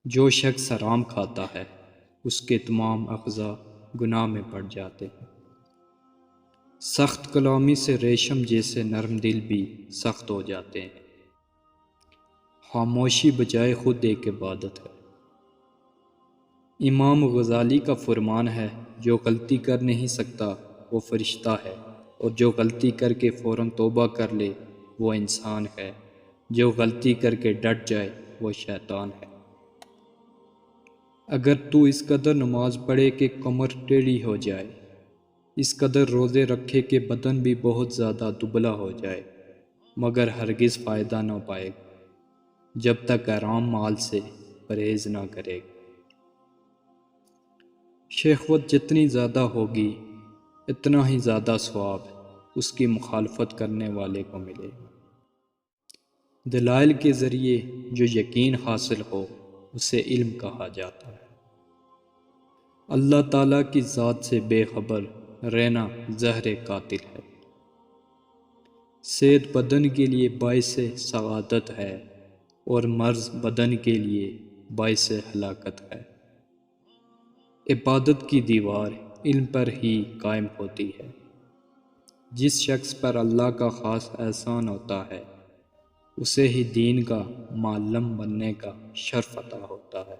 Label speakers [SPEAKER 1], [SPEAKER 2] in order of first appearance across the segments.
[SPEAKER 1] جو شخص حرام کھاتا ہے اس کے تمام اعضاء گناہ میں پڑ جاتے ہیں۔ سخت کلامی سے ریشم جیسے نرم دل بھی سخت ہو جاتے ہیں۔ خاموشی بجائے خود ایک عبادت ہے۔ امام غزالی کا فرمان ہے، جو غلطی کر نہیں سکتا وہ فرشتہ ہے، اور جو غلطی کر کے فوراً توبہ کر لے وہ انسان ہے، جو غلطی کر کے ڈٹ جائے وہ شیطان ہے۔ اگر تو اس قدر نماز پڑھے کہ کمر ٹیڑھی ہو جائے، اس قدر روزے رکھے کہ بدن بھی بہت زیادہ دبلا ہو جائے، مگر ہرگز فائدہ نہ پائے گا جب تک حرام مال سے پرہیز نہ کرے گا۔ شہوت جتنی زیادہ ہوگی اتنا ہی زیادہ ثواب اس کی مخالفت کرنے والے کو ملے گا۔ دلائل کے ذریعے جو یقین حاصل ہو اسے علم کہا جاتا ہے۔ اللہ تعالیٰ کی ذات سے بے خبر رہنا زہر قاتل ہے۔ صحت بدن کے لیے باعث سعادت ہے اور مرض بدن کے لیے باعث ہلاکت ہے۔ عبادت کی دیوار علم پر ہی قائم ہوتی ہے۔ جس شخص پر اللہ کا خاص احسان ہوتا ہے اسے ہی دین کا معلم بننے کا شرف عطا ہوتا ہے۔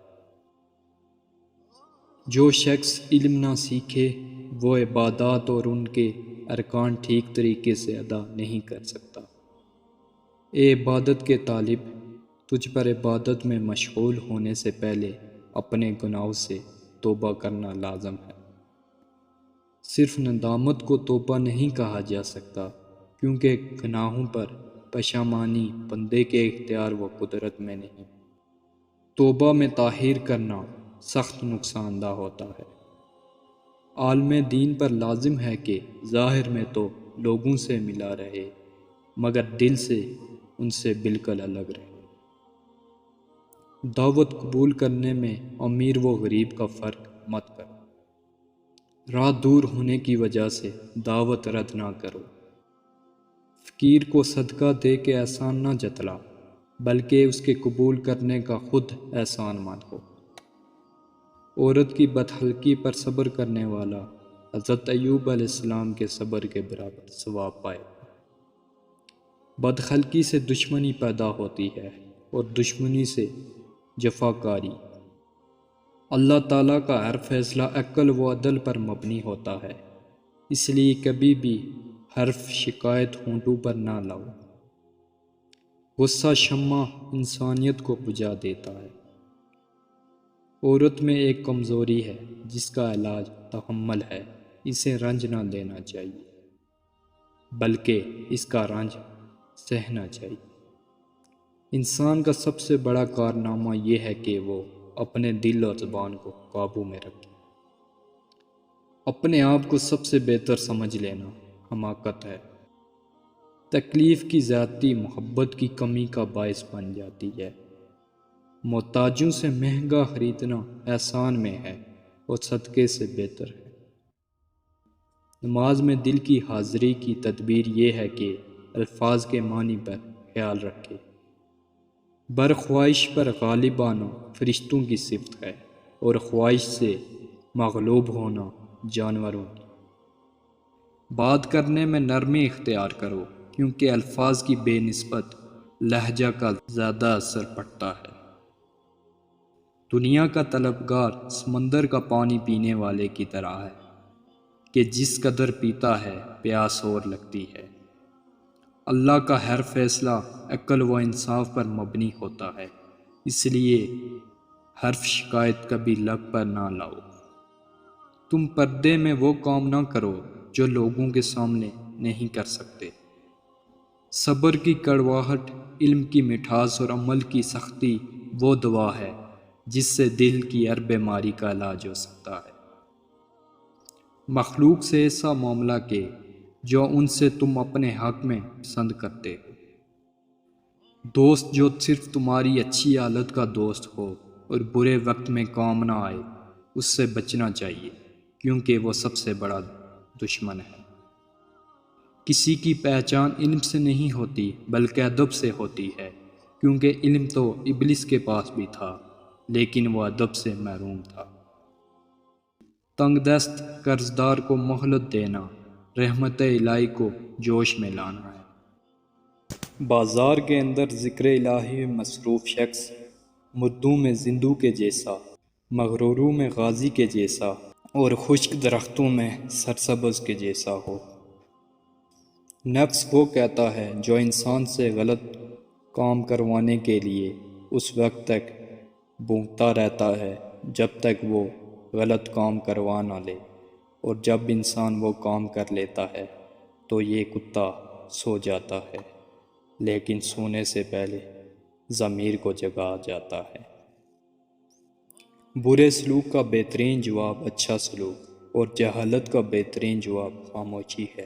[SPEAKER 1] جو شخص علم نہ سیکھے وہ عبادات اور ان کے ارکان ٹھیک طریقے سے ادا نہیں کر سکتا۔ اے عبادت کے طالب، تجھ پر عبادت میں مشغول ہونے سے پہلے اپنے گناہوں سے توبہ کرنا لازم ہے۔ صرف ندامت کو توبہ نہیں کہا جا سکتا، کیونکہ گناہوں پر پشیمانی بندے کے اختیار و قدرت میں نہیں۔ توبہ میں تاخیر کرنا سخت نقصان دہ ہوتا ہے۔ عالم دین پر لازم ہے کہ ظاہر میں تو لوگوں سے ملا رہے مگر دل سے ان سے بالکل الگ رہے۔ دعوت قبول کرنے میں امیر و غریب کا فرق مت کرو۔ راہ دور ہونے کی وجہ سے دعوت رد نہ کرو۔ فقیر کو صدقہ دے کے احسان نہ جتلا، بلکہ اس کے قبول کرنے کا خود احسان مند ہو۔ عورت کی بدخلقی پر صبر کرنے والا حضرت ایوب علیہ السلام کے صبر کے برابر ثواب پائے گا۔ بدخلقی سے دشمنی پیدا ہوتی ہے اور دشمنی سے جفاکاری۔ اللہ تعالیٰ کا ہر فیصلہ عقل و عدل پر مبنی ہوتا ہے، اس لیے کبھی بھی حرف شکایت ہونٹوں پر نہ لاؤ۔ غصہ شمع انسانیت کو بجھا دیتا ہے۔ عورت میں ایک کمزوری ہے جس کا علاج تحمل ہے، اسے رنج نہ لینا چاہیے بلکہ اس کا رنج سہنا چاہیے۔ انسان کا سب سے بڑا کارنامہ یہ ہے کہ وہ اپنے دل اور زبان کو قابو میں رکھے۔ اپنے آپ کو سب سے بہتر سمجھ لینا حماقت ہے۔ تکلیف کی زیادتی محبت کی کمی کا باعث بن جاتی ہے۔ محتاجوں سے مہنگا خریدنا احسان میں ہے اور صدقے سے بہتر ہے۔ نماز میں دل کی حاضری کی تدبیر یہ ہے کہ الفاظ کے معنی پر خیال رکھے۔ برخواہش پر غالب آنا فرشتوں کی صفت ہے اور خواہش سے مغلوب ہونا جانوروں کی۔ بات کرنے میں نرمی اختیار کرو، کیونکہ الفاظ کی بے نسبت لہجہ کا زیادہ اثر پڑتا ہے۔ دنیا کا طلبگار سمندر کا پانی پینے والے کی طرح ہے کہ جس قدر پیتا ہے پیاس اور لگتی ہے۔ اللہ کا ہر فیصلہ عقل و انصاف پر مبنی ہوتا ہے، اس لیے حرف شکایت کبھی لب پر نہ لاؤ۔ تم پردے میں وہ کام نہ کرو جو لوگوں کے سامنے نہیں کر سکتے۔ صبر کی کڑواہٹ، علم کی مٹھاس اور عمل کی سختی وہ دوا ہے جس سے دل کی ہر بیماری کا علاج ہو سکتا ہے۔ مخلوق سے ایسا معاملہ کہ جو ان سے تم اپنے حق میں پسند کرتے ہو۔ دوست جو صرف تمہاری اچھی حالت کا دوست ہو اور برے وقت میں کام نہ آئے، اس سے بچنا چاہیے، کیونکہ وہ سب سے بڑا دشمن ہے۔ کسی کی پہچان علم سے نہیں ہوتی بلکہ ادب سے ہوتی ہے، کیونکہ علم تو ابلیس کے پاس بھی تھا لیکن وہ ادب سے محروم تھا۔ تنگ دست قرضدار کو مہلت دینا رحمت الہی کو جوش میں لانا ہے۔ بازار کے اندر ذکر الہی میں مصروف شخص مردوں میں زندو کے جیسا، مغروروں میں غازی کے جیسا اور خشک درختوں میں سرسبز کے جیسا ہو۔ نفس وہ کہتا ہے جو انسان سے غلط کام کروانے کے لیے اس وقت تک بھونکتا رہتا ہے جب تک وہ غلط کام کروا نہ لے، اور جب انسان وہ کام کر لیتا ہے تو یہ کتا سو جاتا ہے، لیکن سونے سے پہلے ضمیر کو جگا جاتا ہے۔ برے سلوک کا بہترین جواب اچھا سلوک، اور جہالت کا بہترین جواب خاموشی ہے۔